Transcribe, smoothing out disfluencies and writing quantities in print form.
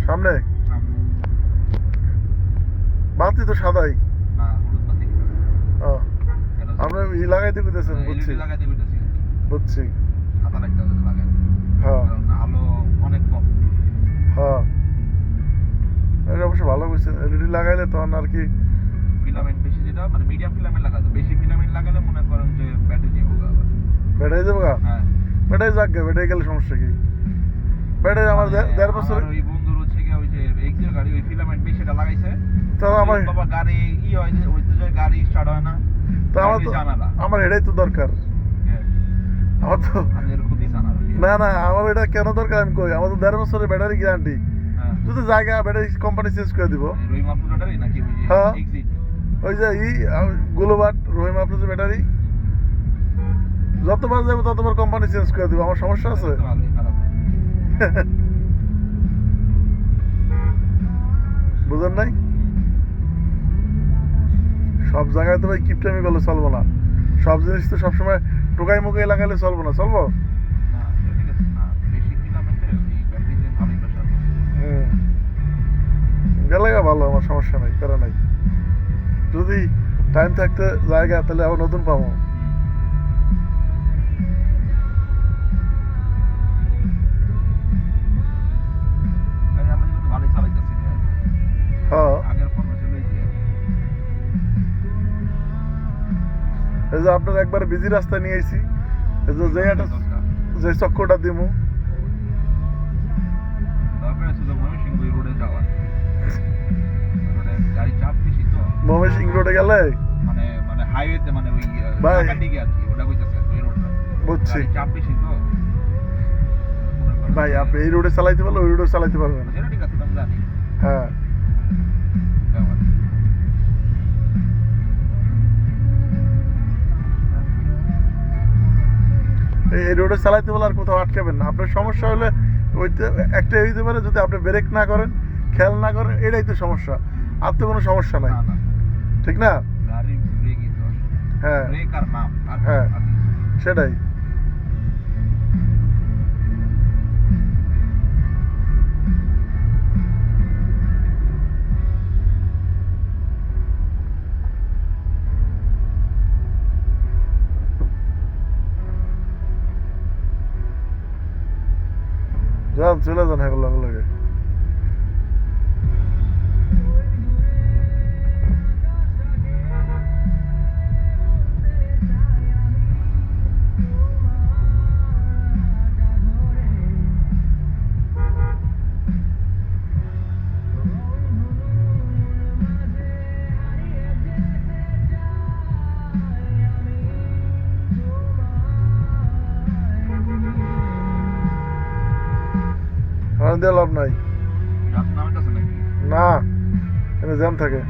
সামনে সামনে। বাতি তো সাদাই। না, হলুদ বাতি। ও আপনি লাগাইতে কইতেছেন, বুঝছি LED লাগাইতে কইতাছি কিন্তু। বুঝছি। সাদা লাইটটা যদি লাগায়। হ্যাঁ কারণ আলো অনেক কম। হ্যাঁ, এটা অবশ্য ভালো কইছেন। এলইডি লাগাইলে তখন আর কি ফিলামেন্ট বেশি যেটা মানে মিডিয়াম ফিলামেন্ট লাগাতে, বেশি ফিলামেন্ট লাগালে মনে করেন যে ব্যাটারি যাবো আবার। ব্যাটারি যাবো গা। হ্যাঁ, ব্যাটারি যাক গে, ব্যাটারি গেলে সমস্যা কি? ব্যাটারি আমার মানে 1.5 বছর। আমার ওই বন্ধুর হচ্ছে গিয়ে ওই যে এক্সেল গাড়ি ওই ফিলামেন্ট বেশি এটা লাগাইছে। তো আমার বাবা গাড়ি হয় যে ওই তো যায় গাড়ি স্টার্ট হয় না। তো আমার তো ঝামেলা। আমার এটাই তো দরকার। হ্যাঁ, আমার তো আমাদের ক্ষতি জানা আর কি। না না, আমার এটা কেন দরকার আমি কই, আমার তো 1.5 বছরের ব্যাটারি গ্যারান্টি। হ্যাঁ, যদি জায়গা ব্যাটারি কোম্পানি চেঞ্জ করে দিব। রহিমা ব্যাটারি নাকি ওই যে হ্যাঁ। এক্সিট। ওই যে গ্লোবাট রহিমা আপনার ব্যাটারি যতবার যাবো ততবার কোম্পানি চেঞ্জ করে দিব, আমার সমস্যা আছে? তো ভালোই, খারাপ না। বুঝেন নাই? সব জায়গায় তো ভাই কিপটামি করলে চলবো না। সব জিনিস তো সবসময় টোকাই মুকাই লাগাইলে চলবো না, চলবো? না, সেটা ঠিক আছে না। বেশি ফিলামেন্টে ওই ব্যাটারিতে ভালোই প্রেশার। গেলে ভালো, আমার সমস্যা নাই, প্যারা নাই। যদি টাইম থাকতে জায়গা তাহলে আবার নতুন পাবো। গাড়ি আমরা কিন্তু ভালোই চালাইতেছি। হ্যাঁ, আগের ফোন ছিল এই যে এই যে আপনার একবার বিজি রাস্তায় নিয়ে আইছি, এই যে যে চক্করটা দিমু। দরকার ছিল ময়মনসিংহ রোডে যাওয়ার। রোডে গাড়ি চাপ বেশি তো। ময়মনসিংহ রোডে গেলে মানে মানে হাইওয়েতে মানে ওই ভাই। ঢাকার দিকে আর কি ওটা কইতাছে ওই রোডটা। বুঝছি গাড়ি চাপ বেশি তো। ভাই, আপনি এই রোডে চালাইতে পারলে ওই রোডে চালাইতে পারবেন। সেটা ঠিক আছে, আমি জানি। হ্যাঁ, ব্যাপার। এই রোডে চালাইতে পারলে আর কোথাও আটকাবেন না। আপনার সমস্যা হলে ওইটা একটাই হইতে পারে, যদি আপনি ব্রেক না করেন, খেয়াল না করেন, এটাই তো সমস্যা। আর তো কোনো সমস্যা নাই, না না, ঠিক না? গাড়ির ব্রেকই দোষ। হ্যাঁ ব্রেক আর নাম আর হ্যাঁ, আর কিছু না। সেটাই। যান, চলে যান, হ্যাঁ লগে লগে। দিয়ে লাভ নাই। গাছ নামে আছে নাকি? না, এখানে জ্যাম থাকে।